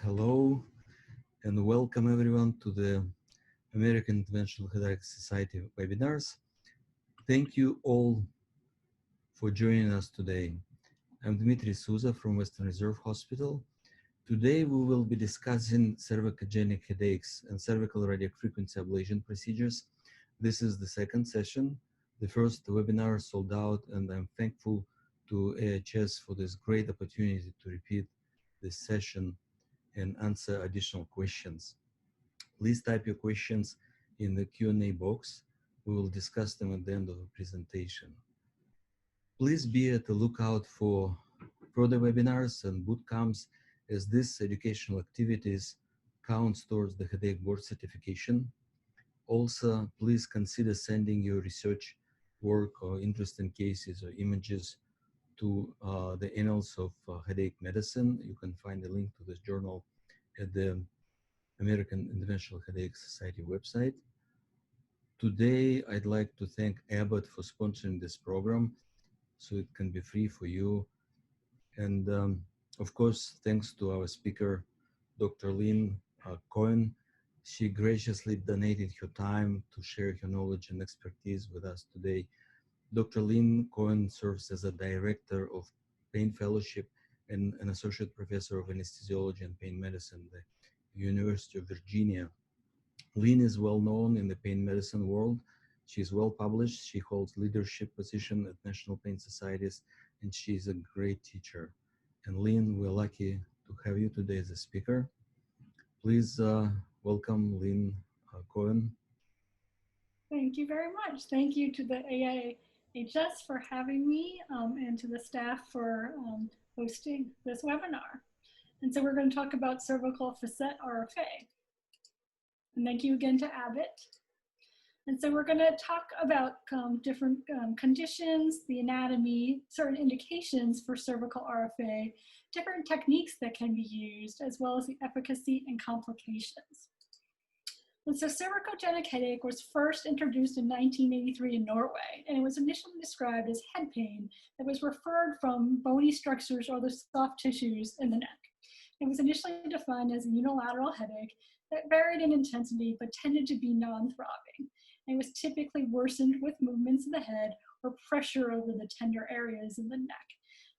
Hello and welcome everyone to the American Interventional Headache Society webinars. Thank you all for joining us today. I'm Dmitry Souza from Western Reserve Hospital. Today we will be discussing cervicogenic headaches and cervical radiofrequency ablation procedures. This is the second session. The first webinar sold out, and I'm thankful to AHS for this great opportunity to repeat this session and answer additional questions. Please type your questions in the Q&A box. We will discuss them at the end of the presentation. Please be at the lookout for further webinars and boot camps, as these educational activities counts towards the headache board certification. Also, please consider sending your research work or interesting cases or images to the Annals of Headache Medicine. You can find a link to this journal at the American Interventional Headache Society website. Today, I'd like to thank Abbott for sponsoring this program so it can be free for you. And of course, thanks to our speaker, Dr. Lynn Cohen. She graciously donated her time to share her knowledge and expertise with us today. Dr. Lynn Cohen serves as a director of pain fellowship and an associate professor of anesthesiology and pain medicine at the University of Virginia. Lynn is well known in the pain medicine world. She is well published. She holds leadership position at national pain societies, and she is a great teacher. And Lynn, we're lucky to have you today as a speaker. Please welcome Lynn Cohen. Thank you very much. Thank you to the AIHS for having me and to the staff for hosting this webinar. And so we're going to talk about cervical facet RFA. And thank you again to Abbott. And so we're going to talk about different conditions, the anatomy, certain indications for cervical RFA, different techniques that can be used, as well as the efficacy and complications. And so cervicogenic headache was first introduced in 1983 in Norway, and it was initially described as head pain that was referred from bony structures or the soft tissues in the neck. It was initially defined as a unilateral headache that varied in intensity but tended to be non-throbbing. And it was typically worsened with movements of the head or pressure over the tender areas in the neck.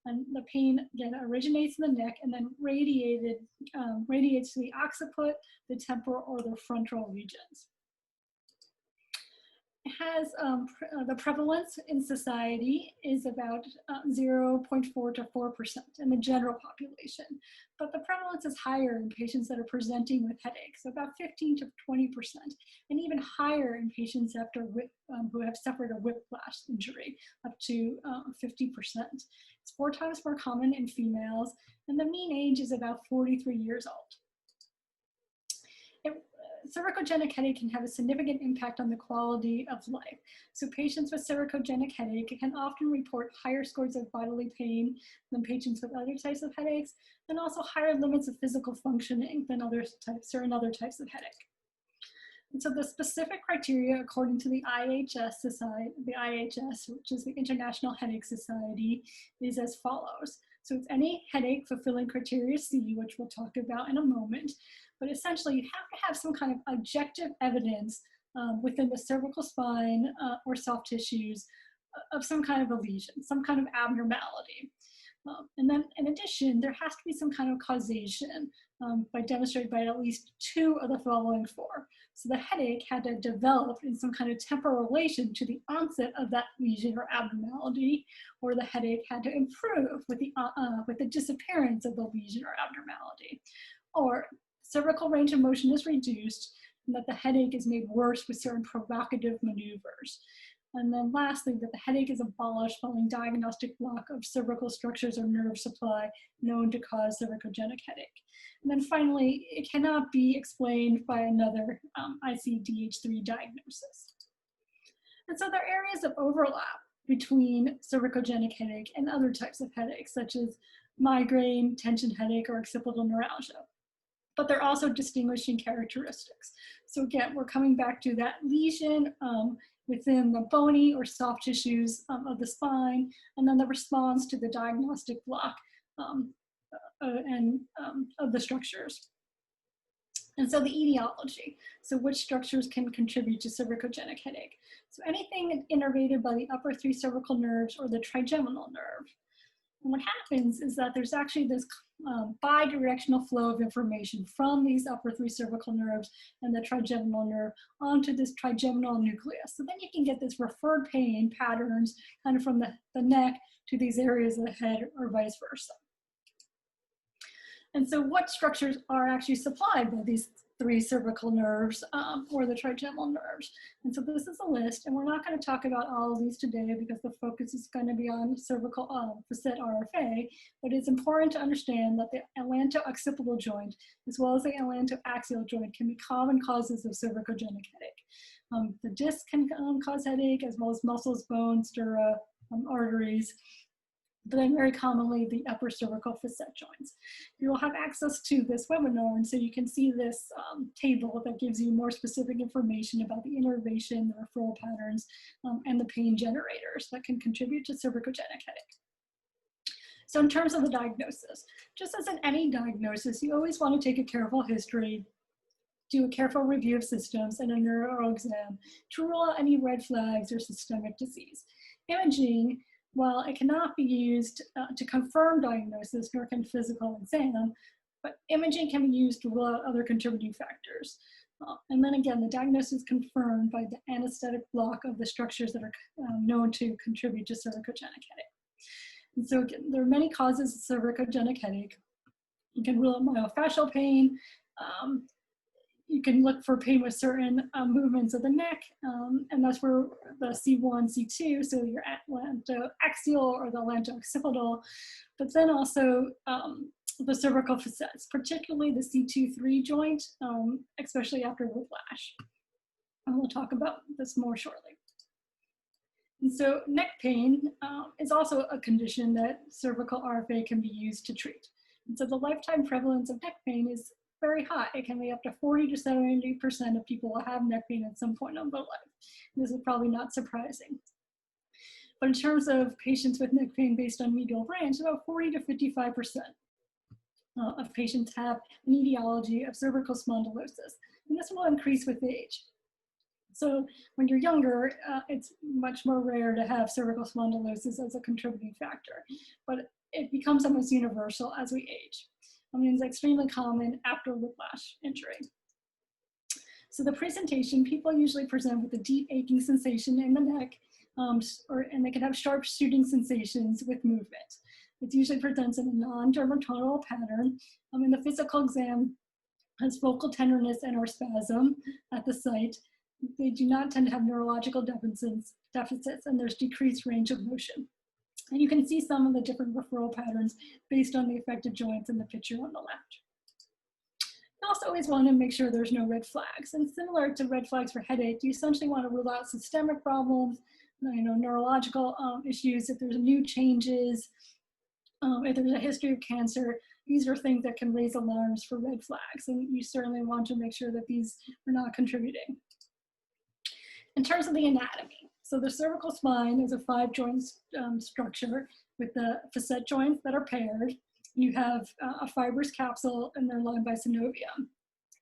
And the pain, again, originates in the neck and then radiates to the occiput, the temporal, or the frontal regions. It has the prevalence in society is about 0.4 to 4% in the general population, but the prevalence is higher in patients that are presenting with headaches, so about 15 to 20%, and even higher in patients after who have suffered a whiplash injury, up to 50%. It's 4 times more common in females, and the mean age is about 43 years old. Cervicogenic headache can have a significant impact on the quality of life. So patients with cervicogenic headache can often report higher scores of bodily pain than patients with other types of headaches, and also higher limits of physical functioning than certain other types of headache. And so the specific criteria, according to the IHS Society, which is the International Headache Society, is as follows. So it's any headache fulfilling criteria C, which we'll talk about in a moment. But essentially, you have to have some kind of objective evidence within the cervical spine or soft tissues of some kind of a lesion, some kind of abnormality. And then in addition, there has to be some kind of causation demonstrated by at least 2 of the following 4. So the headache had to develop in some kind of temporal relation to the onset of that lesion or abnormality, or the headache had to improve with the disappearance of the lesion or abnormality, or cervical range of motion is reduced, and that the headache is made worse with certain provocative maneuvers. And then lastly, that the headache is abolished following diagnostic block of cervical structures or nerve supply known to cause cervicogenic headache. And then finally, it cannot be explained by another ICD-10 diagnosis. And so there are areas of overlap between cervicogenic headache and other types of headaches, such as migraine, tension headache, or occipital neuralgia. But they're also distinguishing characteristics. So again, we're coming back to that lesion within the bony or soft tissues of the spine, and then the response to the diagnostic block of the structures. And so the etiology, so which structures can contribute to cervicogenic headache. So anything innervated by the upper 3 cervical nerves or the trigeminal nerve. And what happens is that there's actually this bidirectional flow of information from these upper 3 cervical nerves and the trigeminal nerve onto this trigeminal nucleus. So then you can get this referred pain patterns kind of from the neck to these areas of the head or vice versa. And so what structures are actually supplied by these 3 cervical nerves or the trigeminal nerves? And so this is a list, and we're not going to talk about all of these today because the focus is going to be on cervical facet RFA, but it's important to understand that the atlanto-occipital joint as well as the atlanto-axial joint can be common causes of cervicogenic headache. The disc can cause headache as well as muscles, bones, dura, arteries, but then very commonly the upper cervical facet joints. You will have access to this webinar, and so you can see this table that gives you more specific information about the innervation, the referral patterns, and the pain generators that can contribute to cervicogenic headache. So in terms of the diagnosis, just as in any diagnosis, you always want to take a careful history, do a careful review of systems and a neuro exam to rule out any red flags or systemic disease. Imaging, while it cannot be used to confirm diagnosis, nor can physical exam, but imaging can be used to rule out other contributing factors. And then again, the diagnosis is confirmed by the anesthetic block of the structures that are known to contribute to cervicogenic headache. And so again, there are many causes of cervicogenic headache. You can rule out myofascial pain. You can look for pain with certain movements of the neck, and that's where the C1, C2, so your atlantoaxial or the atlanto-occipital, but then also the cervical facets, particularly the C2-3 joint, especially after whiplash. And we'll talk about this more shortly. And so neck pain is also a condition that cervical RFA can be used to treat. And so the lifetime prevalence of neck pain is very high. It can be up to 40 to 70% of people will have neck pain at some point in their life. This is probably not surprising. But in terms of patients with neck pain based on medial branch, about 40 to 55% of patients have an etiology of cervical spondylosis. And this will increase with age. So when you're younger, it's much more rare to have cervical spondylosis as a contributing factor, but it becomes almost universal as we age. I mean, it's extremely common after whiplash injury. So the presentation, people usually present with a deep aching sensation in the neck, and they can have sharp shooting sensations with movement. It usually presents in a non-dermatological pattern. And the physical exam has focal tenderness and or spasm at the site. They do not tend to have neurological deficits, and there's decreased range of motion. And you can see some of the different referral patterns based on the affected joints in the picture on the left. You also always want to make sure there's no red flags. And similar to red flags for headache, you essentially want to rule out systemic problems, neurological issues, if there's new changes, if there's a history of cancer. These are things that can raise alarms for red flags. And you certainly want to make sure that these are not contributing. In terms of the anatomy, so the cervical spine is a 5-joint structure with the facet joints that are paired. You have a fibrous capsule and they're lined by synovium.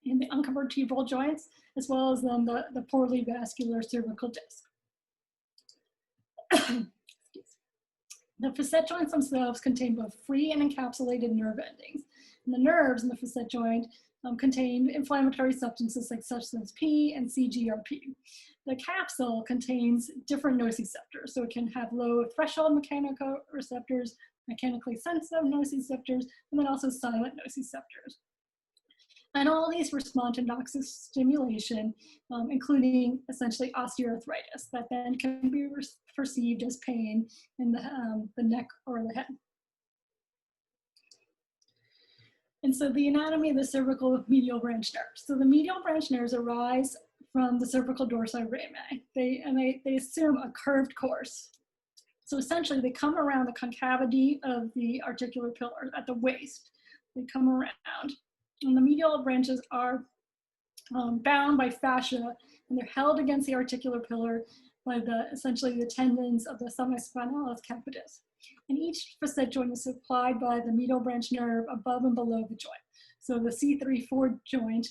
And the unconvertebral joints, as well as then the poorly vascular cervical disc. The facet joints themselves contain both free and encapsulated nerve endings. And the nerves in the facet joint contain inflammatory substances like substance P and CGRP. The capsule contains different nociceptors, so it can have low threshold mechanical receptors, mechanically sensitive nociceptors, and then also silent nociceptors. And all these respond to noxious stimulation, including essentially osteoarthritis, that then can be perceived as pain in the neck or the head. And so the anatomy of the cervical medial branch nerves. So the medial branch nerves arise from the cervical dorsi rami. They assume a curved course. So essentially they come around the concavity of the articular pillar at the waist. They come around. And the medial branches are bound by fascia, and they're held against the articular pillar by essentially the tendons of the semispinalis capitis. And each facet joint is supplied by the medial branch nerve above and below the joint. So the C3-4 joint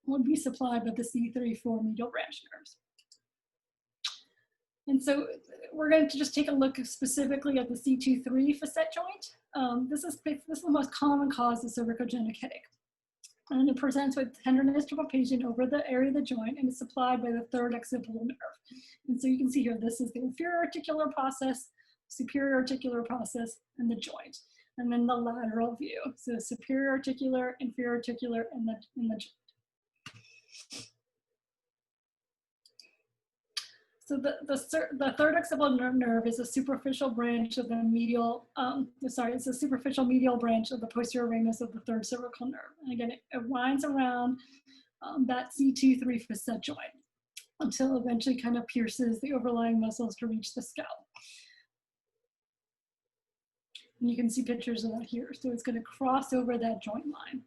would be supplied by the C3-4 medial branch nerves. And so we're going to just take a look specifically at the C2-3 facet joint. This is the most common cause of cervicogenic headache. And it presents with tenderness to a patient over the area of the joint and is supplied by the third occipital nerve. And so you can see here, this is the inferior articular process, superior articular process, and the joint. And then the lateral view. So superior articular, inferior articular, and the joint. So the third occipital nerve is a superficial branch of the medial, it's a superficial medial branch of the posterior ramus of the third cervical nerve. And again, it winds around that C2-3 facet joint until it eventually kind of pierces the overlying muscles to reach the scalp. And you can see pictures of that here. So it's going to cross over that joint line.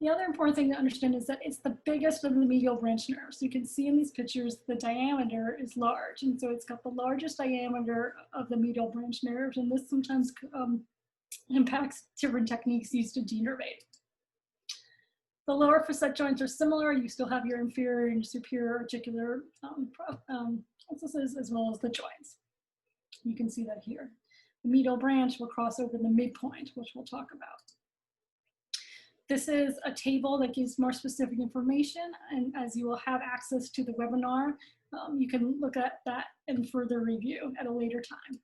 The other important thing to understand is that it's the biggest of the medial branch nerves. You can see in these pictures the diameter is large, and so it's got the largest diameter of the medial branch nerves, and this sometimes impacts different techniques used to denervate. The lower facet joints are similar. You still have your inferior and superior articular processes as well as the joints. You can see that here. The medial branch will cross over the midpoint, which we'll talk about. This is a table that gives more specific information, and as you will have access to the webinar, you can look at that in further review at a later time.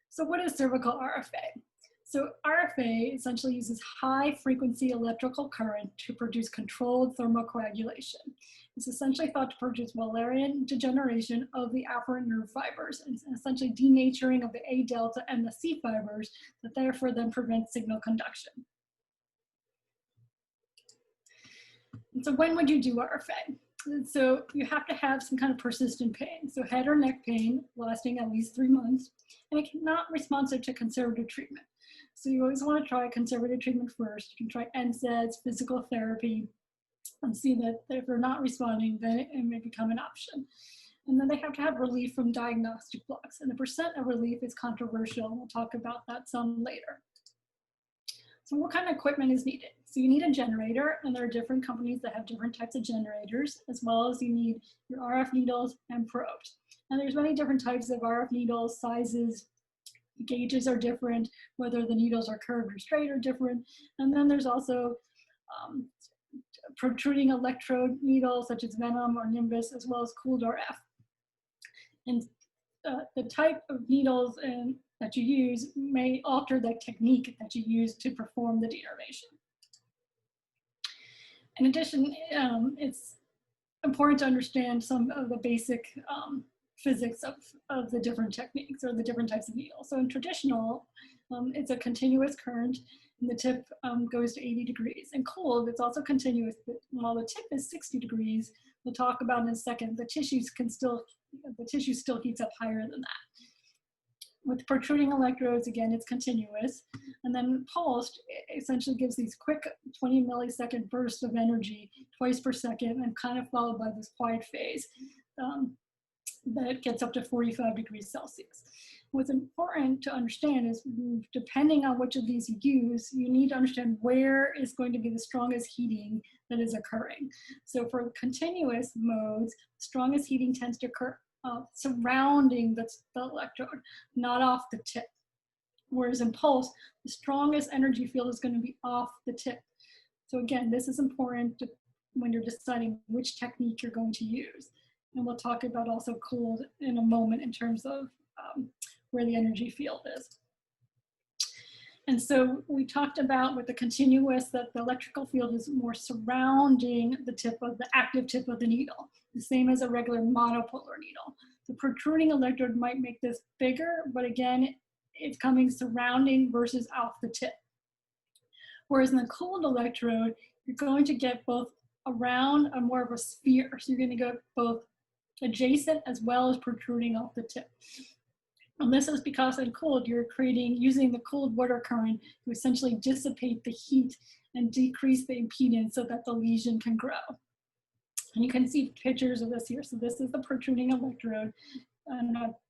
So what is cervical RFA? So RFA essentially uses high frequency electrical current to produce controlled thermocoagulation. It's essentially thought to produce Wallerian degeneration of the afferent nerve fibers, and essentially denaturing of the A delta and the C fibers that therefore then prevent signal conduction. And so when would you do RFA? And so you have to have some kind of persistent pain. So head or neck pain lasting at least 3 months, and it cannot responsive to conservative treatment. So you always want to try conservative treatment first. You can try NSAIDs, physical therapy, and see that if they're not responding, then it may become an option. And then they have to have relief from diagnostic blocks. And the percent of relief is controversial, and we'll talk about that some later. So what kind of equipment is needed? So you need a generator, and there are different companies that have different types of generators, as well as you need your RF needles and probes. And there's many different types of RF needles, sizes, gauges are different, whether the needles are curved or straight are different. And then there's also protruding electrode needles such as Venom or Nimbus, as well as cooled RF. And the type of needles that you use may alter the technique that you use to perform the denervation. In addition, it's important to understand some of the basic physics of the different techniques or the different types of needles. So in traditional, it's a continuous current, and the tip goes to 80 degrees. In cold, it's also continuous, but while the tip is 60 degrees, we'll talk about in a second, the tissue still heats up higher than that. With protruding electrodes, again, it's continuous. And then pulsed essentially gives these quick 20 millisecond bursts of energy twice per second, and kind of followed by this quiet phase that gets up to 45 degrees Celsius. What's important to understand is, depending on which of these you use, you need to understand where is going to be the strongest heating that is occurring. So for continuous modes, strongest heating tends to occur surrounding the electrode, not off the tip. Whereas in pulse, the strongest energy field is going to be off the tip. So again, this is important when you're deciding which technique you're going to use. And we'll talk about also cooled in a moment in terms of where the energy field is. And so we talked about with the continuous that the electrical field is more surrounding the tip of the active tip of the needle, the same as a regular monopolar needle. The protruding electrode might make this bigger, but again, it's coming surrounding versus off the tip. Whereas in the cooled electrode, you're going to get both around a more of a sphere. So you're going to go both adjacent as well as protruding off the tip. And this is because in cooled, you're using the cooled water current to essentially dissipate the heat and decrease the impedance so that the lesion can grow. And you can see pictures of this here. So this is the protruding electrode.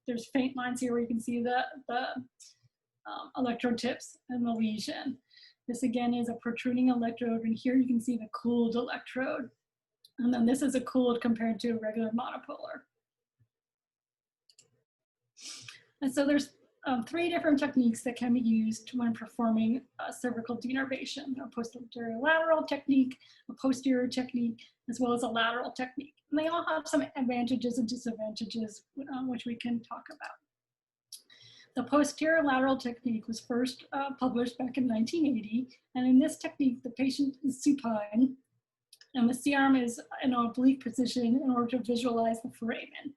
there's faint lines here where you can see the electrode tips and the lesion. This again is a protruding electrode, and here you can see the cooled electrode. And then this is a cooled compared to a regular monopolar. And so there's 3 different techniques that can be used when performing cervical denervation: a posterior lateral technique, a posterior technique, as well as a lateral technique. And they all have some advantages and disadvantages, which we can talk about. The posterior lateral technique was first published back in 1980. And in this technique, the patient is supine, and the C-arm is in an oblique position in order to visualize the foramen.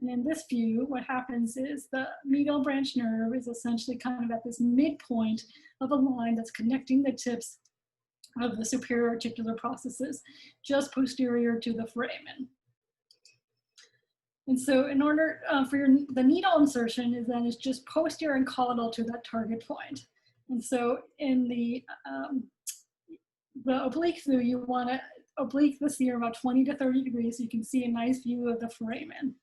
And in this view, what happens is the medial branch nerve is essentially kind of at this midpoint of a line that's connecting the tips of the superior articular processes, just posterior to the foramen. And so in order for the needle insertion is just posterior and caudal to that target point. And so in the oblique view, you want to oblique the C-arm about 20 to 30 degrees so you can see a nice view of the foramen.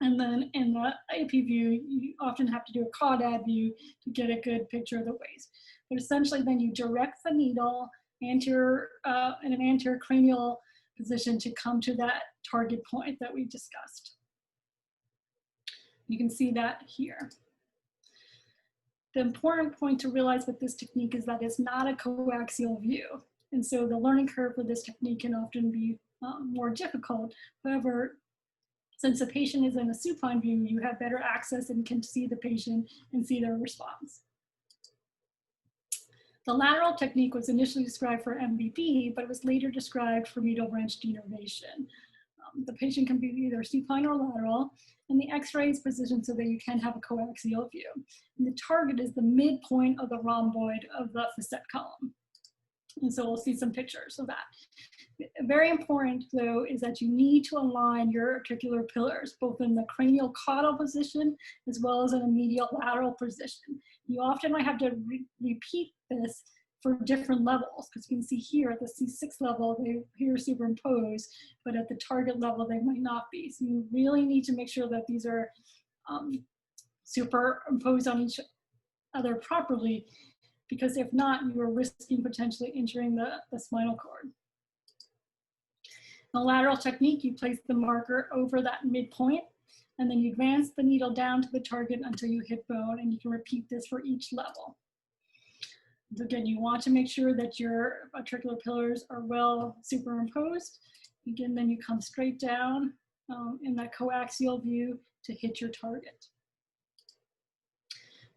And then in the AP view, you often have to do a caudad view to get a good picture of the waist. But essentially then you direct the needle anterior, in an anterior cranial position to come to that target point that we discussed. You can see that here. The important point to realize with this technique is that it's not a coaxial view. And so the learning curve for this technique can often be more difficult. However, since the patient is in a supine view, you have better access and can see the patient and see their response. The lateral technique was initially described for MBB, but it was later described for medial branch denervation. The patient can be either supine or lateral, and the X-ray is positioned so that you can have a coaxial view. And the target is the midpoint of the rhomboid of the facet column. And so we'll see some pictures of that. Very important, though, is that you need to align your articular pillars, both in the cranial caudal position as well as in a medial lateral position. You often might have to repeat this for different levels, because you can see here at the C6 level, they are superimposed, but at the target level, they might not be. So you really need to make sure that these are superimposed on each other properly, because if not, you are risking potentially injuring the spinal cord. In the lateral technique, you place the marker over that midpoint, and then you advance the needle down to the target until you hit bone, and you can repeat this for each level. So again, you want to make sure that your articular pillars are well superimposed. Again, then you come straight down in that coaxial view to hit your target.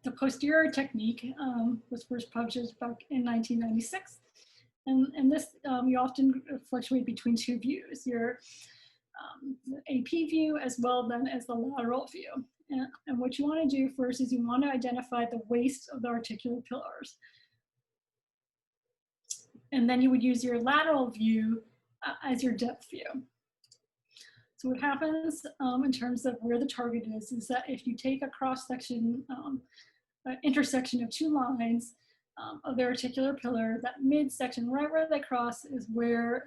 The posterior technique was first published back in 1996. And this, you often fluctuate between 2 views, your AP view as well then as the lateral view. And what you want to do first is you want to identify the waist of the articular pillars. And then you would use your lateral view as your depth view. So what happens in terms of where the target is that if you take a cross-section, intersection of 2 lines of the articular pillar, that midsection right where they cross is where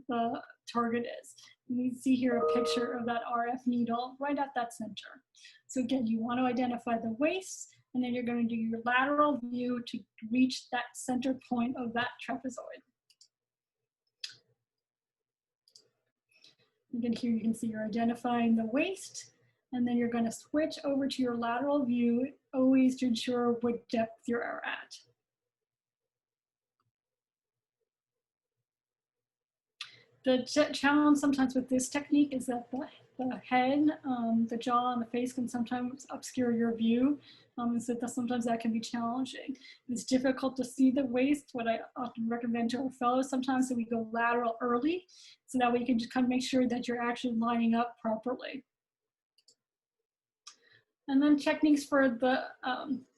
the target is. You can see here a picture of that RF needle right at that center. So again, you want to identify the waist, and then you're going to do your lateral view to reach that center point of that trapezoid. Again, here you can see you're identifying the waist, and then you're going to switch over to your lateral view, always to ensure what depth you're at. The challenge sometimes with this technique is that the head, the jaw, and the face can sometimes obscure your view. And so sometimes that can be challenging. It's difficult to see the waist. What I often recommend to our fellows sometimes that we go lateral early, so that way you can just kind of make sure that you're actually lining up properly. And then techniques for the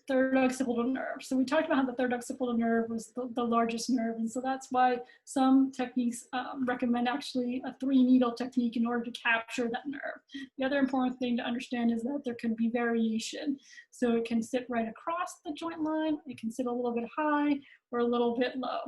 third occipital nerve. So we talked about how the third occipital nerve was the largest nerve, and so that's why some techniques recommend actually a 3-needle technique in order to capture that nerve. The other important thing to understand is that there can be variation. So it can sit right across the joint line, it can sit a little bit high or a little bit low.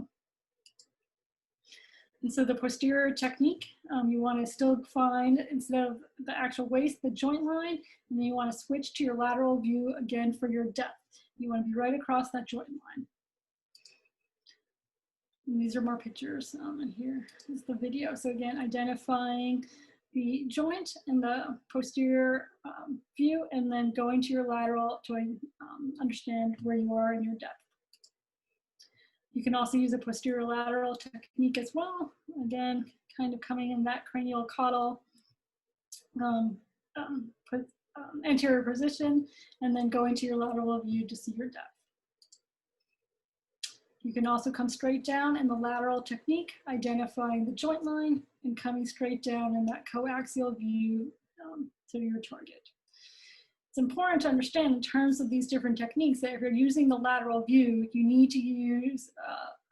And so the posterior technique, you want to still find, instead of the actual waist, the joint line, and then you want to switch to your lateral view again for your depth. You want to be right across that joint line. And these are more pictures, and here is the video. So again, identifying the joint and the posterior view, and then going to your lateral to understand where you are in your depth. You can also use a posterior lateral technique as well. Again, kind of coming in that cranial caudal anterior position, and then going to your lateral view to see your depth. You can also come straight down in the lateral technique, identifying the joint line and coming straight down in that coaxial view to your target. It's important to understand in terms of these different techniques that if you're using the lateral view, you need to use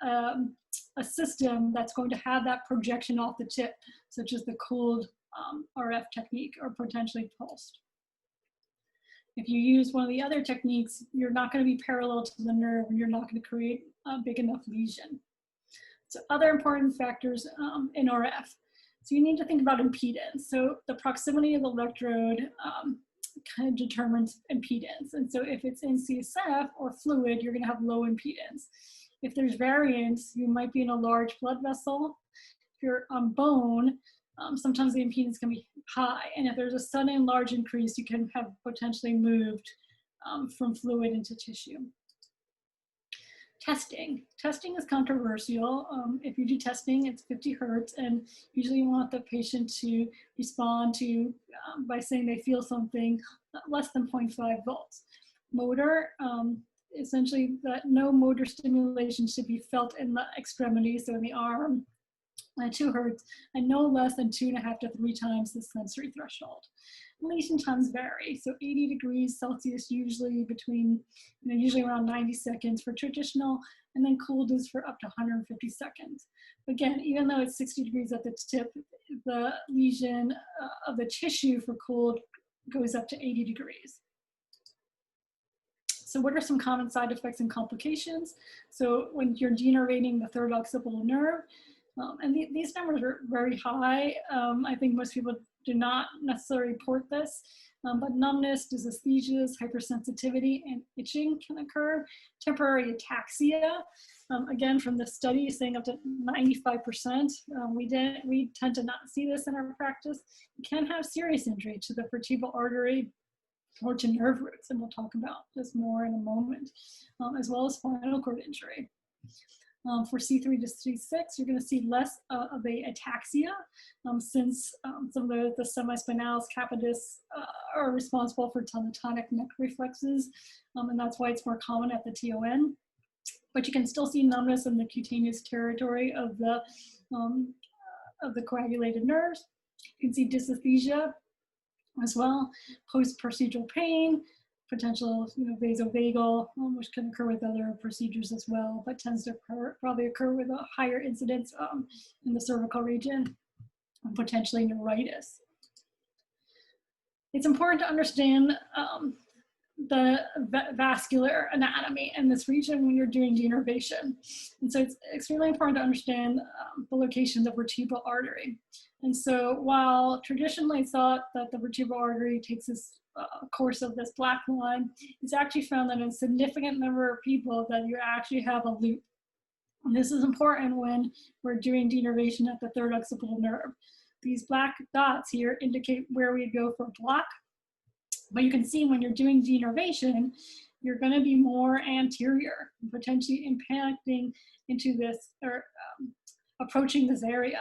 a system that's going to have that projection off the tip, such as the cooled RF technique or potentially pulsed. If you use one of the other techniques, you're not going to be parallel to the nerve and you're not going to create a big enough lesion. So other important factors in RF. So you need to think about impedance. So the proximity of the electrode kind of determines impedance. And so if it's in CSF or fluid, you're going to have low impedance. If there's variance, you might be in a large blood vessel. If you're on bone, sometimes the impedance can be high. And if there's a sudden large increase, you can have potentially moved from fluid into tissue. Testing. Testing is controversial. If you do testing, it's 50 hertz, and usually you want the patient to respond to by saying they feel something less than 0.5 volts. Motor, essentially that no motor stimulation should be felt in the extremity, so in the arm, at 2 hertz, and no less than 2.5 to 3 times the sensory threshold. Lesion times vary, so 80 degrees Celsius usually between, usually around 90 seconds for traditional, and then cooled is for up to 150 seconds. Again, even though it's 60 degrees at the tip, the lesion of the tissue for cooled goes up to 80 degrees. So what are some common side effects and complications? So when you're denervating the third occipital nerve, and these numbers are very high. I think most people do not necessarily report this, but numbness, dysesthesias, hypersensitivity, and itching can occur. Temporary ataxia, again, from the study saying up to 95%. We tend to not see this in our practice. You can have serious injury to the vertebral artery or to nerve roots, and we'll talk about this more in a moment, as well as spinal cord injury. For C3 to C6, you're going to see less of a ataxia since some of the semispinalis capitis are responsible for tonic neck reflexes, and that's why it's more common at the TON. But you can still see numbness in the cutaneous territory of the coagulated nerves. You can see dysesthesia as well, post-procedural pain, potential vasovagal, which can occur with other procedures as well, but tends to probably occur with a higher incidence in the cervical region, and potentially neuritis. It's important to understand the vascular anatomy in this region when you're doing denervation. And so it's extremely important to understand the location of the vertebral artery. And so while traditionally thought that the vertebral artery takes this course of this black line, it's actually found that in a significant number of people that you actually have a loop. And this is important when we're doing denervation at the third occipital nerve. These black dots here indicate where we go for block. But you can see when you're doing denervation, you're going to be more anterior, potentially impacting into this or approaching this area.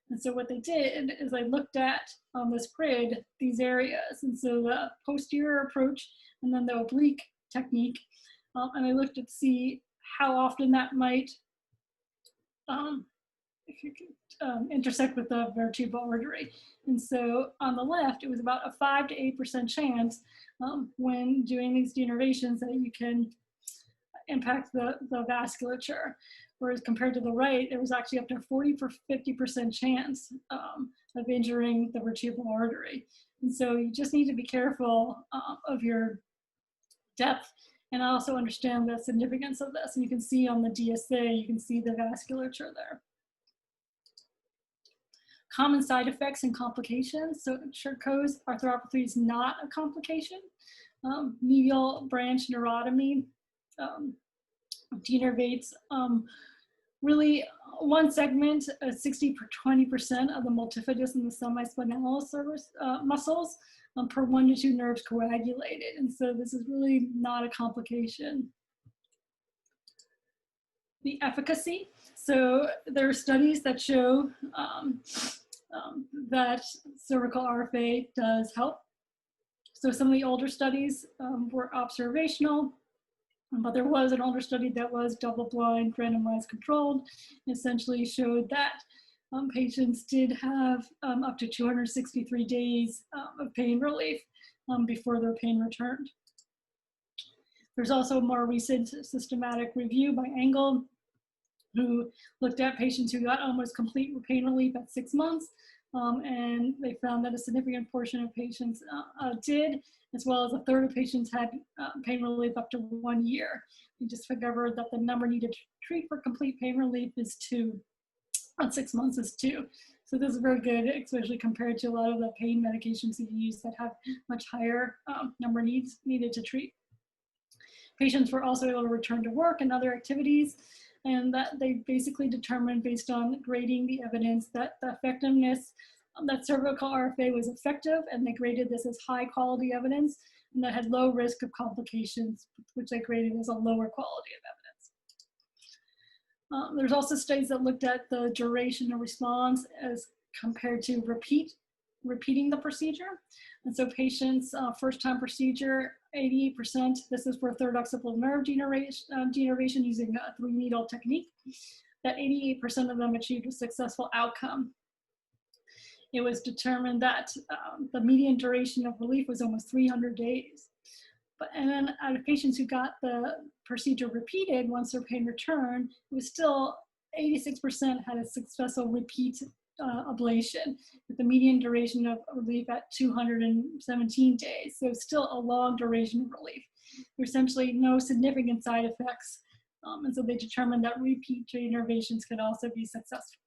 And so what they did is they looked at on this grid these areas. And so the posterior approach and then the oblique technique, and they looked to see how often that might intersect with the vertebral artery. And so on the left, it was about a 5 to 8% chance when doing these denervations that you can impact the vasculature. Whereas compared to the right, there was actually up to 40 to 50% chance of injuring the vertebral artery. And so you just need to be careful of your depth and also understand the significance of this. And you can see on the DSA, you can see the vasculature there. Common side effects and complications. So Charcot's arthropathy is not a complication. Medial branch neurotomy denervates really one segment, 60 per 20% of the multifidus and the semispinalis muscles per 1 to 2 nerves coagulated. And so this is really not a complication. The efficacy. So there are studies that show that cervical RFA does help. So some of the older studies were observational, but there was an older study that was double-blind, randomized controlled, essentially showed that patients did have up to 263 days of pain relief before their pain returned. There's also a more recent systematic review by Engel, who looked at patients who got almost complete pain relief at 6 months, and they found that a significant portion of patients did, as well as a third of patients had pain relief up to 1 year. We just discovered that the number needed to treat for complete pain relief is 2. At 6 months is 2. So this is very good, especially compared to a lot of the pain medications that you use that have much higher number needed to treat. Patients were also able to return to work and other activities, and that they basically determined based on grading the evidence that the effectiveness, that cervical RFA was effective, and they graded this as high quality evidence, and that had low risk of complications, which they graded as a lower quality of evidence. There's also studies that looked at the duration of response as compared to repeating the procedure. And so patients, first-time procedure, 88%, this is for third occipital nerve denervation using a 3-needle technique, that 88% of them achieved a successful outcome. It was determined that the median duration of relief was almost 300 days. And then out of patients who got the procedure repeated, once their pain returned, it was still 86% had a successful repeat ablation, with the median duration of relief at 217 days. So still a long duration of relief. There are essentially no significant side effects. And so they determined that repeat denervations could also be successful.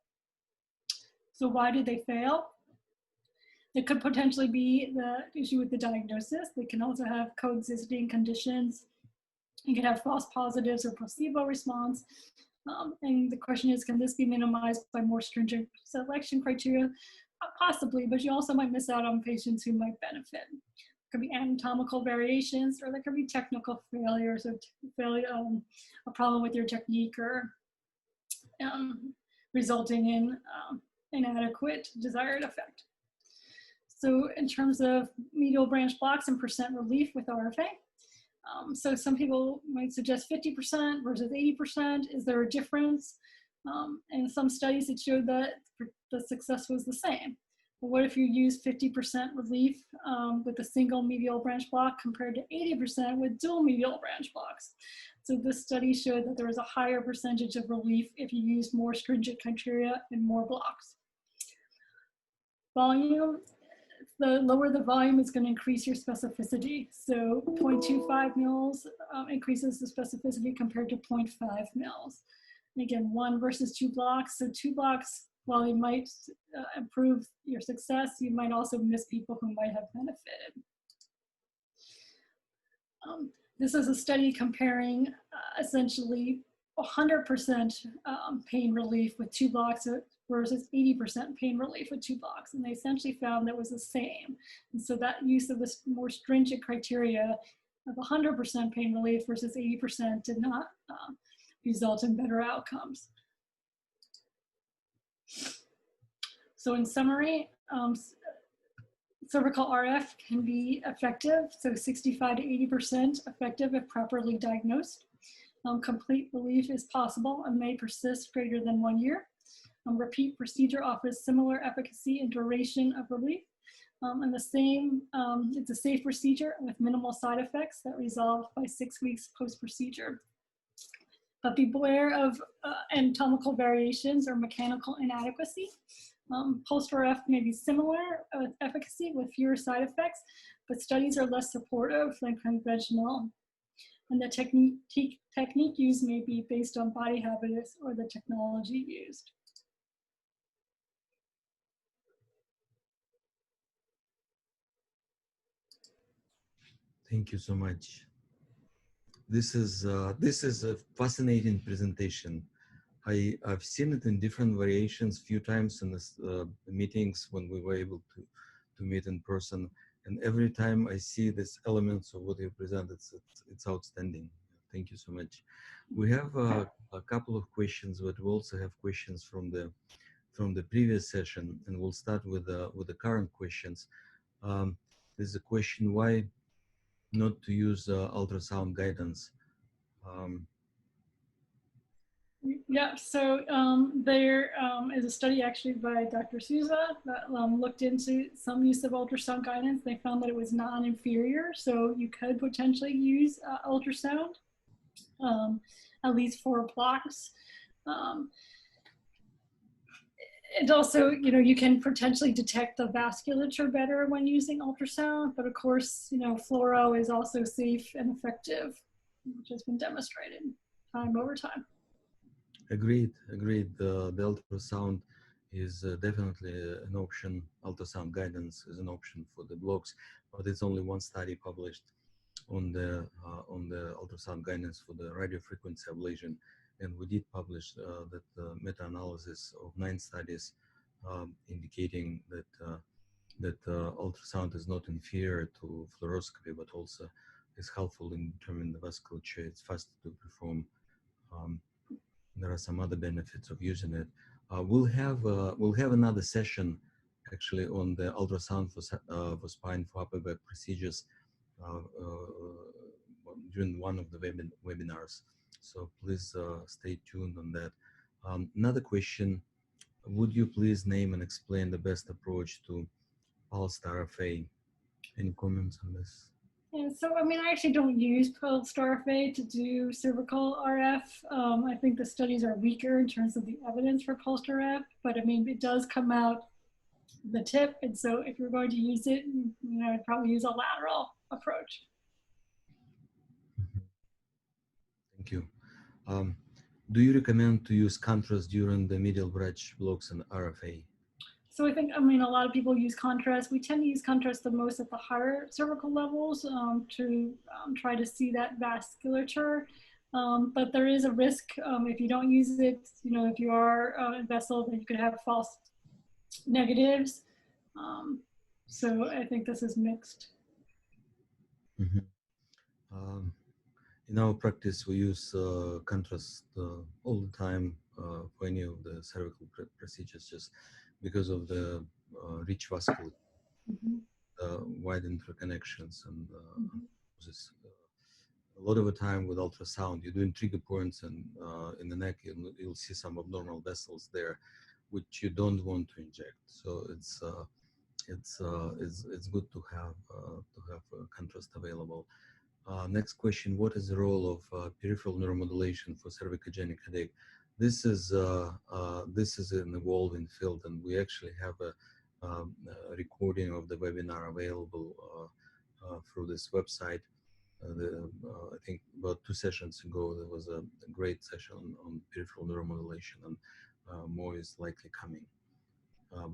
So why did they fail? It could potentially be the issue with the diagnosis. They can also have coexisting conditions. You could have false positives or placebo response. And the question is, can this be minimized by more stringent selection criteria? Possibly, but you also might miss out on patients who might benefit. There could be anatomical variations, or there could be technical failures, or a problem with your technique, or resulting in inadequate desired effect. So in terms of medial branch blocks and percent relief with RFA, so some people might suggest 50% versus 80%. Is there a difference? In some studies, it showed that the success was the same. But what if you use 50% relief with a single medial branch block compared to 80% with dual medial branch blocks? So this study showed that there was a higher percentage of relief if you use more stringent criteria and more blocks. Volume. The lower the volume is going to increase your specificity. So 0.25 mils increases the specificity compared to 0.5 mils. And again, 1 versus 2 blocks. So 2 blocks, while you might improve your success, you might also miss people who might have benefited. This is a study comparing essentially 100% pain relief with 2 blocks versus 80% pain relief with 2 blocks. And they essentially found that it was the same. And so that use of this more stringent criteria of 100% pain relief versus 80% did not result in better outcomes. So in summary, cervical RF can be effective, so 65 to 80% effective if properly diagnosed. Complete relief is possible and may persist greater than 1 year. Repeat procedure offers similar efficacy and duration of relief. And the same, it's a safe procedure with minimal side effects that resolve by 6 weeks post-procedure. But beware of anatomical variations or mechanical inadequacy. Post-RF may be similar efficacy with fewer side effects, but studies are less supportive than conventional. And the technique used may be based on body habitus or the technology used. Thank you so much. This is a fascinating presentation. I've seen it in different variations few times in this meetings when we were able to meet in person, and every time I see these elements of what you present, it's outstanding. Thank you so much. We have a couple of questions, but we also have questions from the previous session, and we'll start with the current questions. There's a question: why not to use ultrasound guidance? Um, Yeah, so there is a study actually by Dr. Souza that looked into some use of ultrasound guidance. They found that it was non-inferior, so you could potentially use ultrasound, at least for blocks. It also, you can potentially detect the vasculature better when using ultrasound, but of course, fluoro is also safe and effective, which has been demonstrated time over time. Agreed. The ultrasound is definitely an option. Ultrasound guidance is an option for the blocks, but it's only one study published on the ultrasound guidance for the radiofrequency ablation, and we did publish that meta-analysis of 9 studies indicating that ultrasound is not inferior to fluoroscopy, but also is helpful in determining the vasculature. It's faster to perform. There are some other benefits of using it. We'll have another session actually on the ultrasound for spine for upper back procedures during one of the webinars. So please stay tuned on that. Another question: would you please name and explain the best approach to pulsed RFA? Any comments on this? Yeah, so I actually don't use pulsed RFA to do cervical RF. I think the studies are weaker in terms of the evidence for pulsed RF, but it does come out the tip, and so if you're going to use it, I'd probably use a lateral approach. Thank you. Do you recommend to use contrast during the medial branch blocks and RFA? So I think, a lot of people use contrast. We tend to use contrast the most at the higher cervical levels to try to see that vasculature. But there is a risk if you don't use it, if you are a vessel, then you could have false negatives. So I think this is mixed. Mm-hmm. In our practice, we use contrast all the time for any of the cervical procedures, just because of the rich vasculature, wide interconnections, and this. A lot of the time with ultrasound, you're doing trigger points, and in the neck, you'll see some abnormal vessels there, which you don't want to inject. So it's good to have contrast available. Next question: what is the role of peripheral neuromodulation for cervicogenic headache? This is an evolving field, and we actually have a recording of the webinar available through this website. I think about 2 sessions ago, there was a great session on peripheral neuromodulation, and more is likely coming.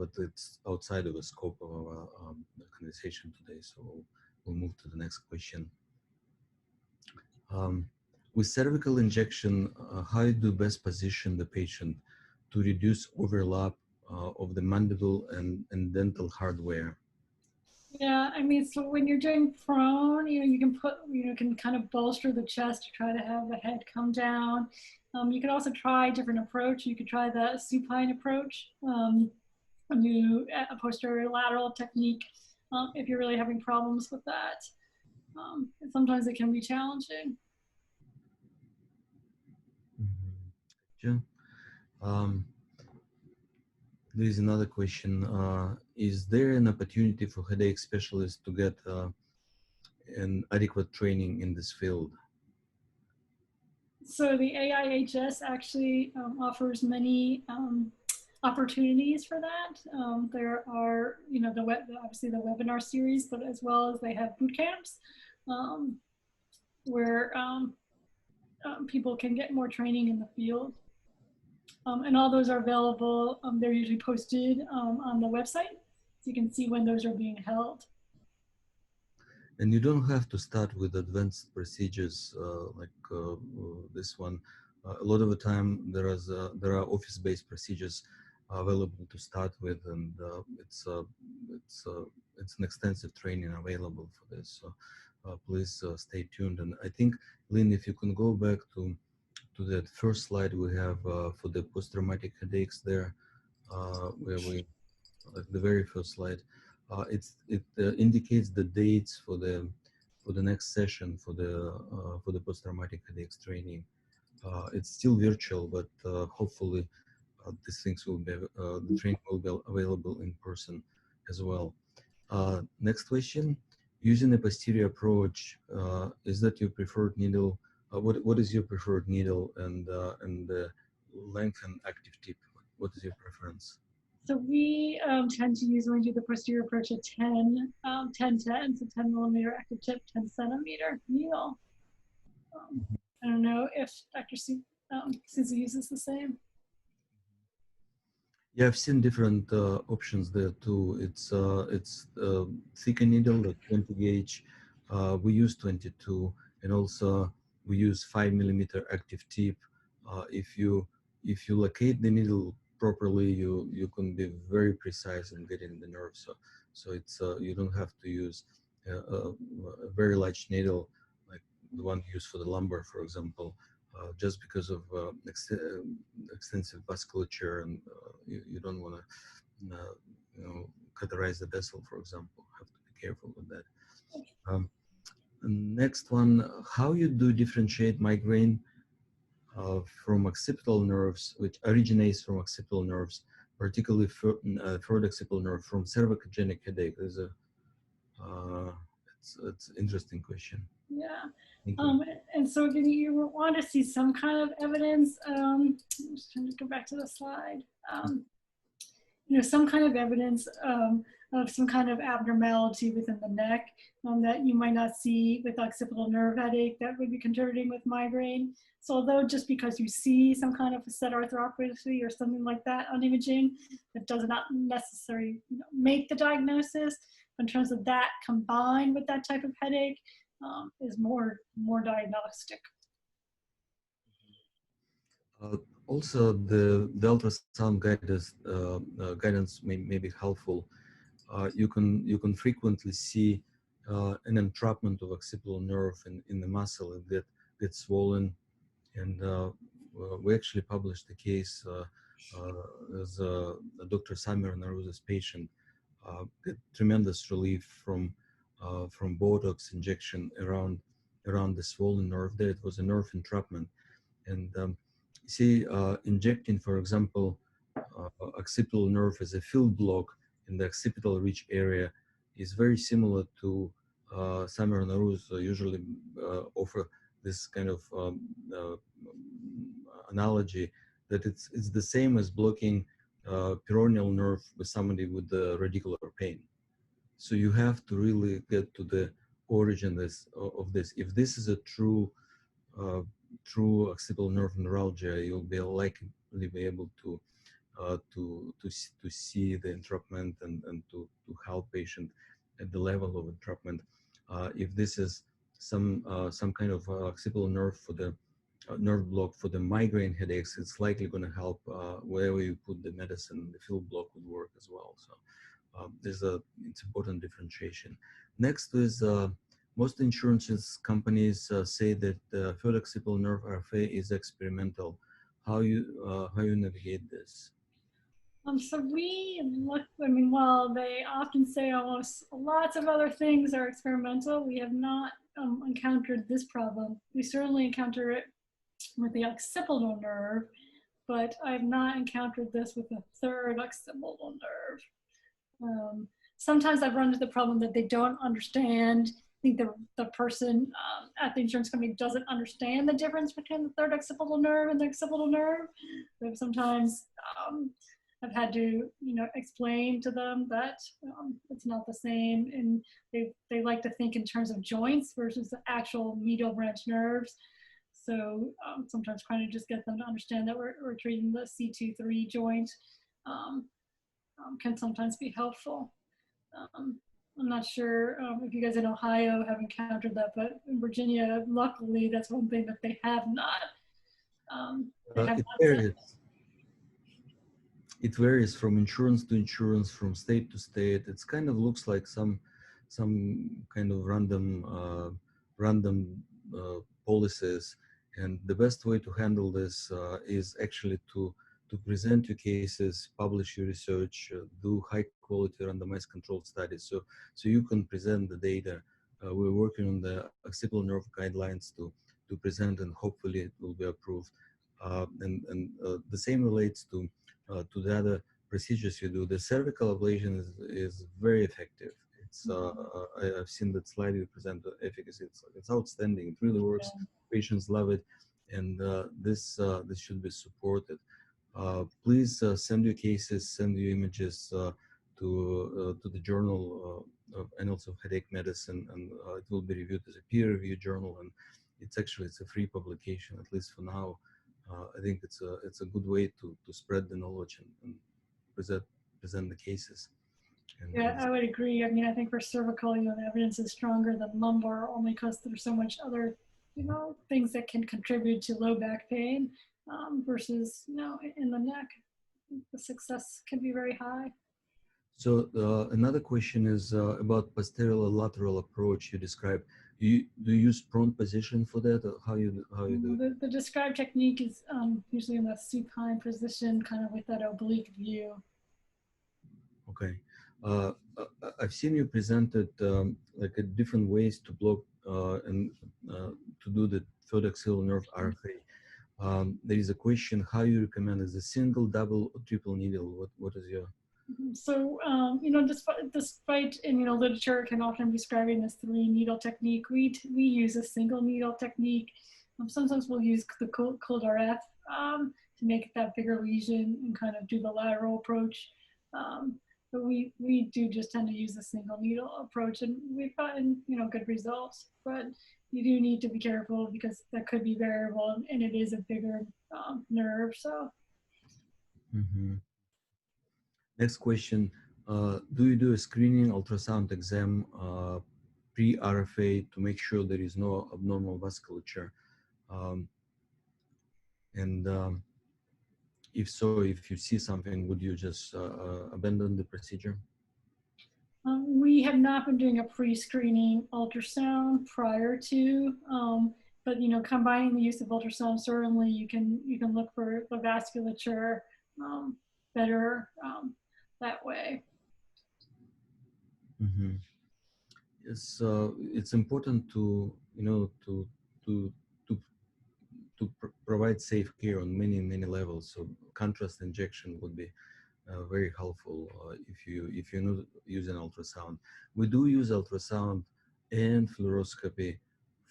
But it's outside of the scope of our conversation today, so we'll move to the next question. With cervical injection, how do you best position the patient to reduce overlap of the mandible and dental hardware? Yeah, so when you're doing prone, you can kind of bolster the chest to try to have the head come down. You can also try a different approach. You could try the supine approach, do a posterior lateral technique if you're really having problems with that. Sometimes it can be challenging. Sure. There is another question. Is there an opportunity for headache specialists to get an adequate training in this field? So the AIHS actually offers many opportunities for that. There are, obviously the webinar series, but as well as they have boot camps where people can get more training in the field. And all those are available. They're usually posted on the website, so you can see when those are being held. And you don't have to start with advanced procedures this one. A lot of the time, there are office-based procedures available to start with, and it's uh, it's an extensive training available for this. So please stay tuned. And I think, Lynn, if you can go back to that first slide we have for the post-traumatic headaches there, where we like the very first slide. It indicates the dates for the next session for the post-traumatic headaches training. It's still virtual, but hopefully these things will be the training will be available in person as well. Next question: using a posterior approach, is that your preferred needle? What is your preferred needle and the length and active tip? What is your preference? So we tend to use, when we do the posterior approach, a 10, so 10 millimeter active tip, 10 centimeter needle. I don't know if Dr. Susie uses the same. Yeah, I've seen different options there too. It's thicker needle, like 20 gauge. We use 22, and also we use 5 millimeter active tip. If you locate the needle properly, you can be very precise in getting the nerve. So it's you don't have to use a very large needle like the one used for the lumbar, for example, just because of extensive vasculature, and you don't want to cauterize the vessel, for example. Have to be careful with that. Next one: how you do differentiate migraine from occipital nerves, which originates from occipital nerves, particularly third occipital nerve, from cervicogenic headache? There's a it's an interesting question. Yeah. Thank you. And so again, you want to see some kind of evidence. I'm just trying to go back to the slide. Some kind of evidence of some kind of abnormality within the neck that you might not see with occipital nerve headache that would be contributing with migraine. So although just because you see some kind of facet arthropathy or something like that on imaging, that does not necessarily make the diagnosis. In terms of that combined with that type of headache is more diagnostic. Also, the ultrasound guidance may be helpful. You can frequently see an entrapment of occipital nerve in the muscle that gets swollen, and we actually published a case as Dr. Samir Naruza's patient get tremendous relief from Botox injection around the swollen nerve there. It was a nerve entrapment. And see, injecting, for example, occipital nerve as a field block in the occipital ridge area is very similar to Samir and Aruz usually offer this kind of analogy that it's the same as blocking peroneal nerve with somebody with radicular pain. So you have to really get to the origin of this. If this is a true occipital nerve neuralgia, you'll be likely be able to see the entrapment and to help patient at the level of entrapment. If this is some kind of occipital nerve for the nerve block for the migraine headaches, it's likely going to help wherever you put the medicine. The field block would work as well. So it's important differentiation. Next is most insurance companies say that the third occipital nerve RFA is experimental. How you navigate this? So we look, while they often say almost lots of other things are experimental, we have not encountered this problem. We certainly encounter it with the occipital nerve, but I have not encountered this with the third occipital nerve. Sometimes I've run into the problem that they don't understand. I think the person at the insurance company doesn't understand the difference between the third occipital nerve and the occipital nerve. But sometimes I've had to, explain to them that it's not the same, and they like to think in terms of joints versus the actual medial branch nerves. So sometimes trying to just get them to understand that we're treating the C2-3 joint can sometimes be helpful. I'm not sure if you guys in Ohio have encountered that, but in Virginia, luckily, that's one thing that they have not. They have It not said. varies. It varies from insurance to insurance, from state to state. It's kind of looks like some kind of random policies. And the best way to handle this is actually to present your cases, publish your research, do high quality randomized controlled studies. So you can present the data. We're working on the occipital nerve guidelines to present, and hopefully it will be approved. And the same relates to the other procedures you do. The cervical ablation is very effective. I've seen that slide you present the efficacy. It's outstanding. It really works. Patients love it, and this should be supported. Please send your cases, send your images to the journal of Annals of Headache Medicine, and it will be reviewed as a peer-reviewed journal. And it's a free publication, at least for now. I think it's a good way to spread the knowledge and present present the cases. Yeah, And I would agree. I mean, I think for cervical, the evidence is stronger than lumbar only because there's so much other, things that can contribute to low back pain versus, in the neck. The success can be very high. so another question is about posterior lateral approach you described. Do you use prone position for that, or how you do it? The described technique is usually in the supine position, kind of with that oblique view. Okay. I've seen you presented like different ways to block and to do the third axillary nerve RFA. There is a question: how you recommend is a single, double, or triple needle? What is your? So, despite in literature can often be describing this 3-needle technique, we use a single needle technique. Sometimes we'll use the cold RF to make that bigger lesion and kind of do the lateral approach. But we do just tend to use a single needle approach, and we've gotten good results. But you do need to be careful because that could be variable, and it is a bigger nerve. So. Mm-hmm. Next question: do you do a screening ultrasound exam pre-RFA to make sure there is no abnormal vasculature? Um, and if so, if you see something, would you just abandon the procedure? We have not been doing a pre-screening ultrasound prior to, but combining the use of ultrasound, certainly you can look for the vasculature better that way. Mm-hmm. It's important to to to provide safe care on many levels. So contrast injection would be very helpful if you're not using ultrasound. We do use ultrasound and fluoroscopy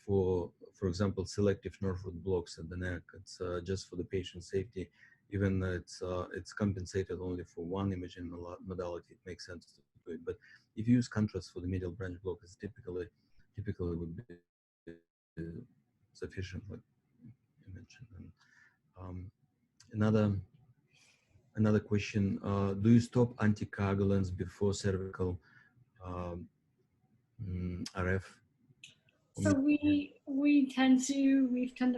for example, selective nerve root blocks at the neck. It's just for the patient safety. Even it's compensated only for one imaging modality. It makes sense to do it. But if you use contrast for the medial branch block, it's typically would be sufficient, like you mentioned. And another Another question, do you stop anticoagulants before cervical um, RF? So we tend to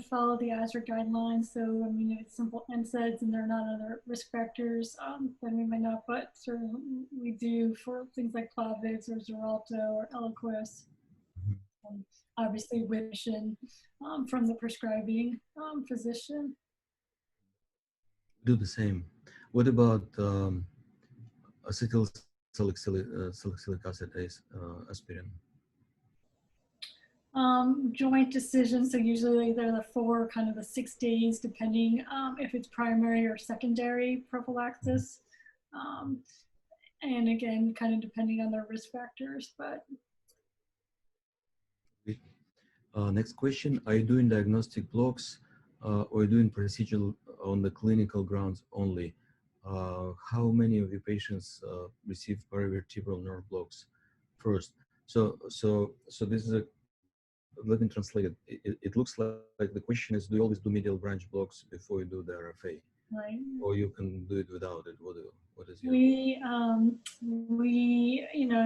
follow the ASRA guidelines. So I mean, if it's simple NSAIDs and there are not other risk factors, then we may not. But certainly we do for things like Plavix or Xarelto or Eliquis. Obviously, with permission from the prescribing physician. Do the same. What about salicylic acid aspirin? Joint decisions. So usually they're the 4, kind of the 6 days, depending if it's primary or secondary prophylaxis. And again, kind of depending on their risk factors, but. Next question, are you doing diagnostic blocks or are you doing procedure on the clinical grounds only? How many of your patients receive paravertebral nerve blocks first? So this is let me translate it. It looks like the question is, do you always do medial branch blocks before you do the RFA? Right. Or you can do it without it? What is your?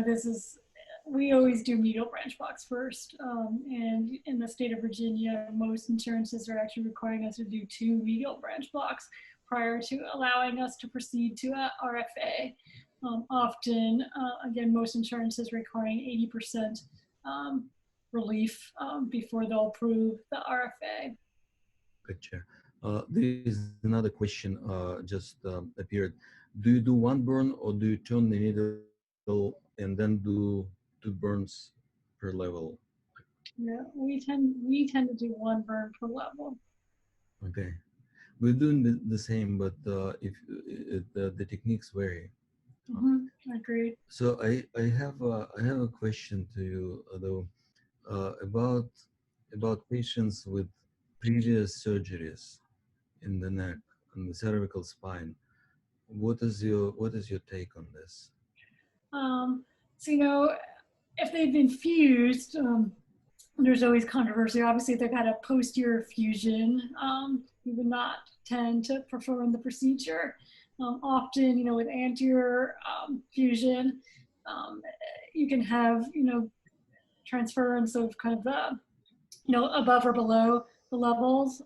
This is we always do medial branch blocks first. And in the state of Virginia, most insurances are actually requiring us to do 2 medial branch blocks prior to allowing us to proceed to a RFA. Often, again, most insurances requiring 80% relief before they'll approve the RFA. Gotcha. There is another question just appeared. Do you do one burn or do you turn the needle and then do 2 burns per level? Yeah, we tend to do 1 burn per level. Okay. We're doing the same, but if the techniques vary. Agreed. So I have a question to you, though, about patients with previous surgeries in the neck and the cervical spine. What is your take on this? So, if they've been fused, there's always controversy. Obviously, if they've had a posterior fusion, we would not tend to perform the procedure. Often, with anterior fusion, you can have, transference of kind of the, above or below the levels.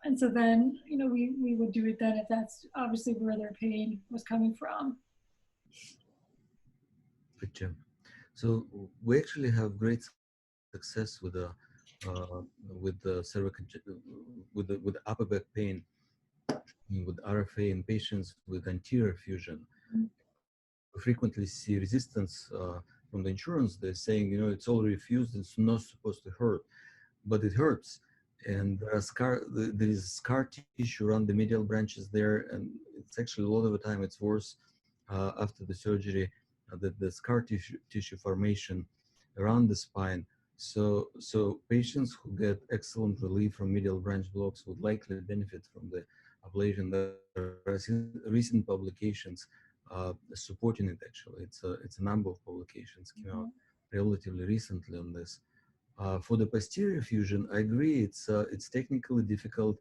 And so then, we would do it then if that's obviously where their pain was coming from. Gotcha. So we actually have great success with the cervical with upper back pain with RFA in patients with anterior fusion. We frequently see resistance from the insurance. They're saying, it's already fused, it's not supposed to hurt, but it hurts. And there is scar tissue around the medial branches there, and it's actually a lot of the time it's worse after the surgery, the scar tissue formation around the spine. So patients who get excellent relief from medial branch blocks would likely benefit from the ablation. There are recent publications supporting it. Actually, it's a number of publications came out relatively recently on this. For the posterior fusion, I agree. It's technically difficult.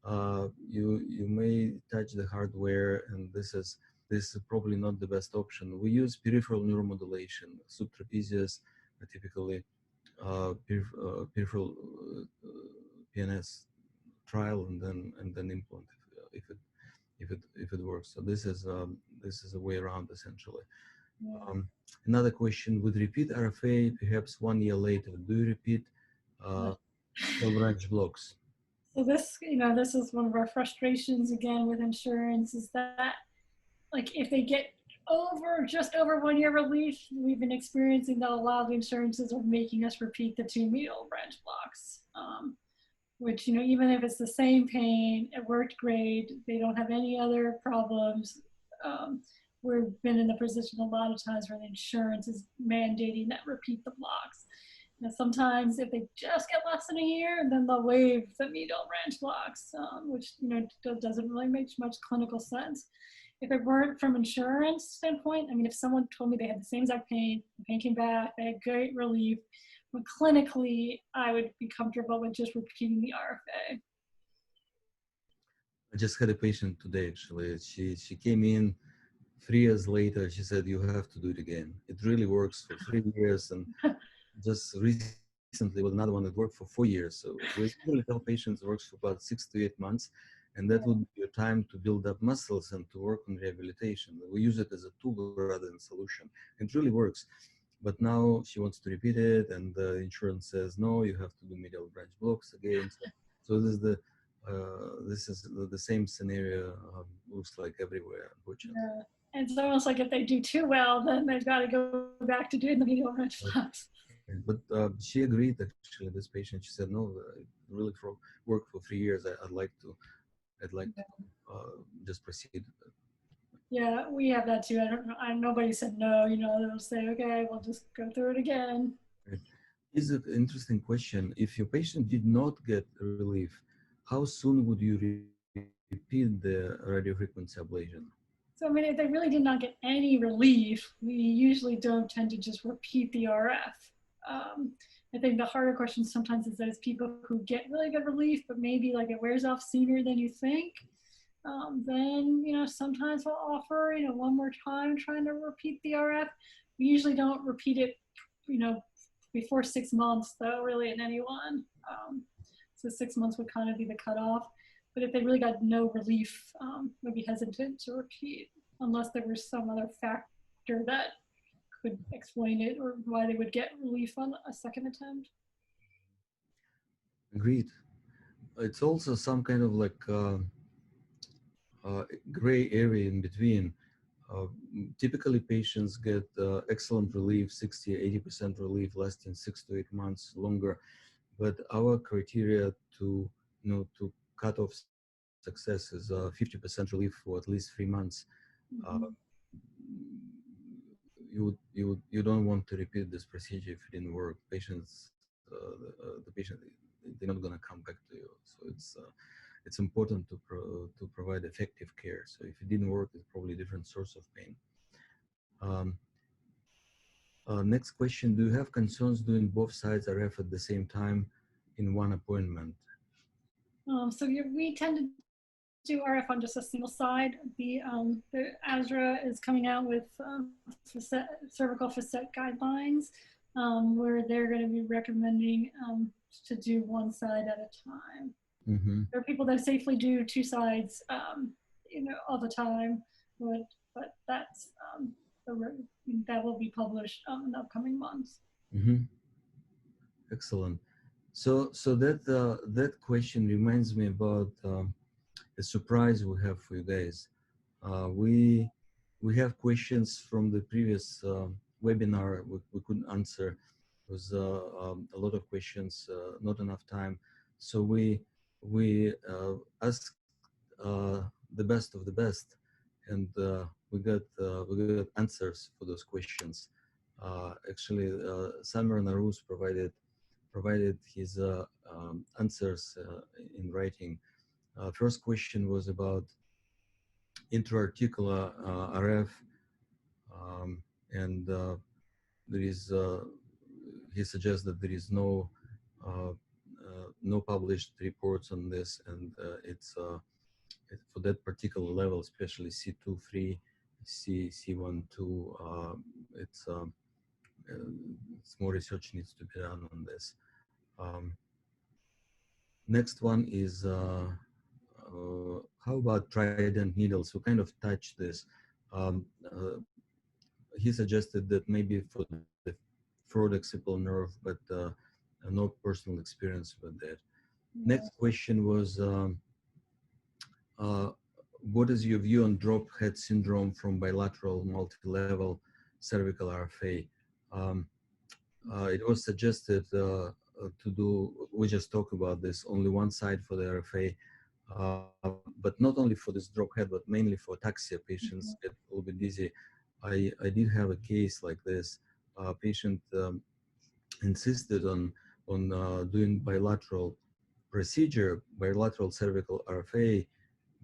You may touch the hardware, and this is probably not the best option. We use peripheral neuromodulation, subtrapezius, typically peripheral PNS trial, and then implant if it works. So this is a way around essentially. Another question: with repeat RFA, perhaps 1 year later, do you repeat branch blocks? So this is one of our frustrations again with insurance is that like if they get just over 1 year relief, we've been experiencing that a lot of insurances are making us repeat the 2 medial branch blocks, which, even if it's the same pain, it worked great, they don't have any other problems. We've been in a position a lot of times where the insurance is mandating that repeat the blocks. And sometimes if they just get less than a year, then they'll waive the medial branch blocks, which doesn't really make much clinical sense. If it weren't from insurance standpoint, I mean, if someone told me they had the same exact pain, the pain came back, they had great relief, but clinically, I would be comfortable with just repeating the RFA. I just had a patient today, actually. She came in 3 years later. She said, you have to do it again. It really works for 3 years. And just recently with another one that worked for 4 years. So we usually tell patients it works for about 6 to 8 months. And that would be your time to build up muscles and to work on rehabilitation. We use it as a tool rather than solution. It really works. But now she wants to repeat it, and the insurance says, no, you have to do medial branch blocks again. So this is the same scenario, looks like everywhere, unfortunately. Yeah. And it's almost like if they do too well, then they've got to go back to doing the medial branch blocks. But she agreed, actually, this patient. She said, no, it really worked for 3 years. I'd like to just proceed. Yeah, we have that too. I don't know. Nobody said no. They'll say, okay, we'll just go through it again. Is an interesting question. If your patient did not get relief, how soon would you repeat the radiofrequency ablation? So, I mean, if they really did not get any relief, we usually don't tend to just repeat the RF. I think the harder question sometimes is those people who get really good relief, but maybe like it wears off sooner than you think. Then, sometimes we'll offer, one more time trying to repeat the RF. We usually don't repeat it, you know, before 6 months, though, really, in anyone. So 6 months would kind of be the cutoff. But if they really got no relief, would be hesitant to repeat unless there was some other factor that could explain it or why they would get relief on a second attempt. Agreed. It's also some kind of like gray area in between. Uh, Typically, patients get excellent relief, 60, 80% relief, lasting 6 to 8 months longer. But our criteria to, to cut off success is 50% relief for at least 3 months. Uh, Mm-hmm. you don't want to repeat this procedure if it didn't work. The patient, they're not going to come back to you. So it's important to provide effective care. So if it didn't work, it's probably a different source of pain. Next question: do you have concerns doing both sides RF at the same time in one appointment? So we tend to do RF on just a single side. The ASRA is coming out with cervical facet guidelines, where they're going to be recommending to do one side at a time. Mm-hmm. There are people that safely do two sides, all the time, but that's that will be published in the upcoming months. Mm-hmm. Excellent. So that question reminds me about a surprise we have for you guys. We have questions from the previous webinar we couldn't answer. It was a lot of questions, not enough time. So we asked the best of the best, and we got answers for those questions. Actually, Samer Narus provided his answers in writing. First question was about intra-articular RF, and there is he suggests that there is no published reports on this, and for that particular level, especially C2, 3, C1, 2, it's more research needs to be done on this. Next one is how about trident needles? We kind of touched this. Um, uh, he suggested that maybe for the thoracic nerve, but no personal experience with that. Yeah. Next question was, uh, what is your view on drop head syndrome from bilateral multi-level cervical RFA? It was suggested to do, we just talked about this, only one side for the RFA, but not only for this drop head, but mainly for ataxia patients get a little bit dizzy. I did have a case like this. Patient insisted on doing bilateral procedure, bilateral cervical RFA,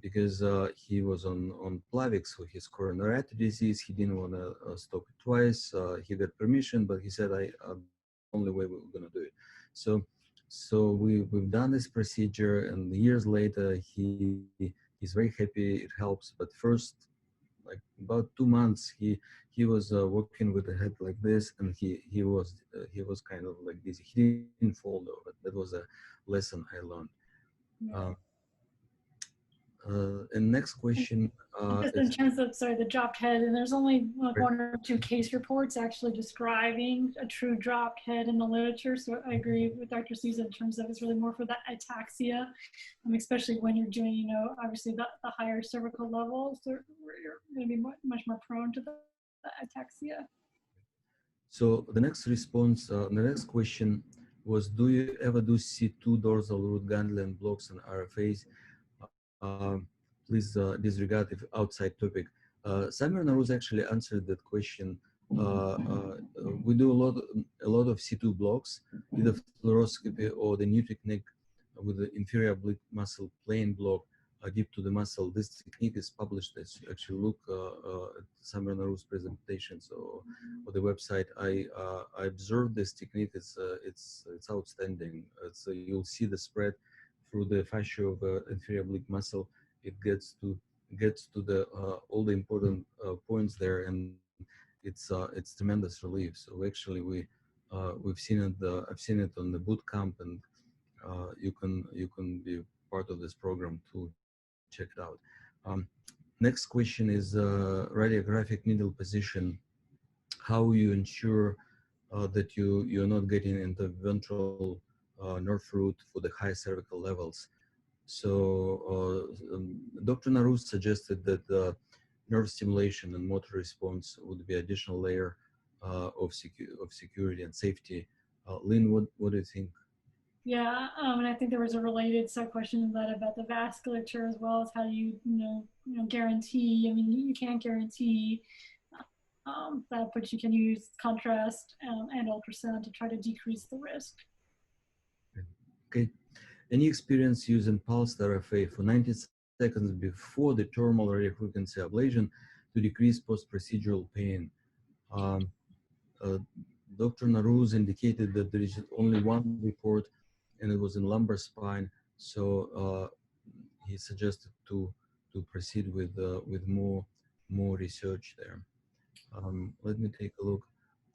because he was on Plavix for his coronary artery disease. He didn't want to stop it twice. He got permission, but he said, that's the only way we were going to do it. So we've done this procedure, and years later, he's very happy. It helps. But first, like about 2 months, he was walking with the head like this, and he was kind of like dizzy. He didn't fall though, but that was a lesson I learned. Yeah. And next question Just in is terms of, sorry, the dropped head, and there's only like one or two case reports actually describing a true dropped head in the literature. So I agree with Dr. Souza in terms of it's really more for that ataxia, especially when you're doing, obviously the higher cervical levels, where you're going to be much more prone to the ataxia. so the next question was, do you ever do C2 dorsal root ganglion blocks and RFAs? Please disregard if outside topic. Samir Naruz actually answered that question. We do a lot of C2 blocks, either fluoroscopy or the new technique with the inferior oblique muscle plane block deep to the muscle. This technique is published. As you actually look at Samir Naruz presentation, so on the website, I observed this technique. It's outstanding. You'll see the spread through the fascia of inferior oblique muscle. It gets to the all the important points there, and it's tremendous relief. So actually we've seen it. I've seen it on the boot camp, and you can be part of this program to check it out. Um, Next question is radiographic needle position. How you ensure that you're not getting into ventral nerve root for the high cervical levels. So Dr. Narus suggested that nerve stimulation and motor response would be additional layer of security and safety. Lynn, what do you think? Yeah, and I think there was a related sub question to that about the vasculature as well as how do you guarantee. I mean, you can't guarantee that, but you can use contrast and ultrasound to try to decrease the risk. Okay. Any experience using pulsed RFA for 90 seconds before the terminal radiofrequency ablation to decrease post-procedural pain? Um, uh, Dr. Naruz indicated that there is only one report, and it was in lumbar spine. So he suggested to proceed with more research there. Let me take a look.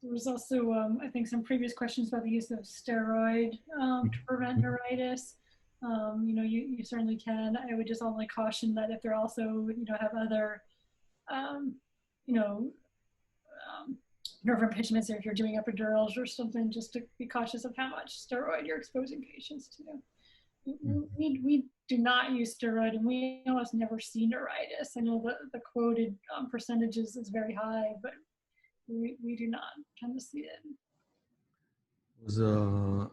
There was also, I think, some previous questions about the use of steroid to prevent Mhm. neuritis. You certainly can. I would just only caution that if they're also, have other, um, you know, um, nerve impingements, or if you're doing epidurals or something, just to be cautious of how much steroid you're exposing patients to. We do not use steroid, and we almost never see neuritis. I know the quoted percentages is very high, but we do not tend to see it. There's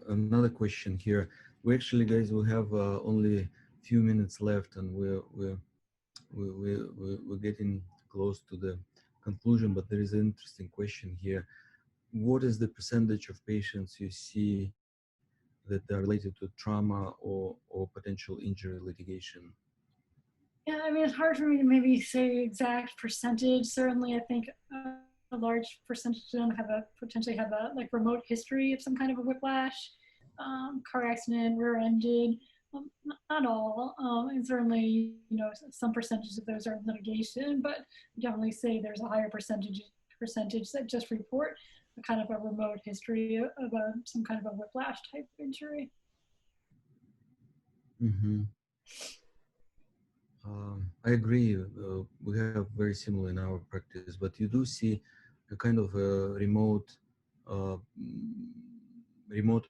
another question here. We actually, guys, we have only few minutes left, and we're getting close to the conclusion. But there is an interesting question here. What is the percentage of patients you see that are related to trauma or potential injury litigation? Yeah, I mean, it's hard for me to maybe say exact percentage. Certainly, I think a large percentage of them potentially have a like remote history of some kind of a whiplash, car accident, rear-ended. Not all, and certainly, some percentage of those are in litigation, but definitely say there's a higher percentage that just report a kind of a remote history of some kind of a whiplash type injury. Mm-hmm. I agree. We have very similar in our practice, but you do see a kind of a uh, mm, remote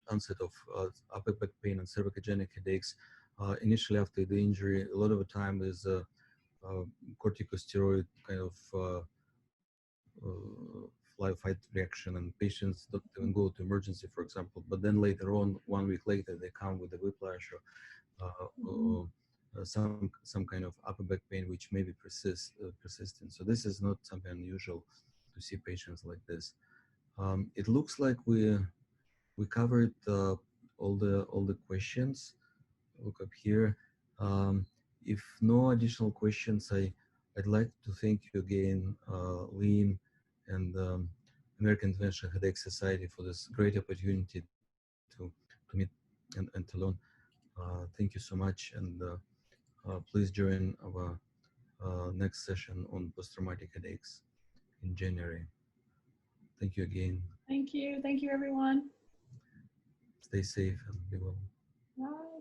onset of upper back pain and cervicogenic headaches. Initially after the injury, a lot of the time is uh, corticosteroid kind of fly fight reaction, and patients don't even go to emergency, for example. But then later on, 1 week later, they come with a whiplash Mm-hmm. or some kind of upper back pain which may be persistent. So this is not something unusual to see patients like this. It looks like we covered all the questions. Look up here. Um, if no additional questions, I'd like to thank you again, Liam, and American Interventional Headache Society for this great opportunity to meet and to learn. Thank you so much, and please join our next session on post-traumatic headaches in January. Thank you again. Thank you. Thank you, everyone. Stay safe and be well. Bye.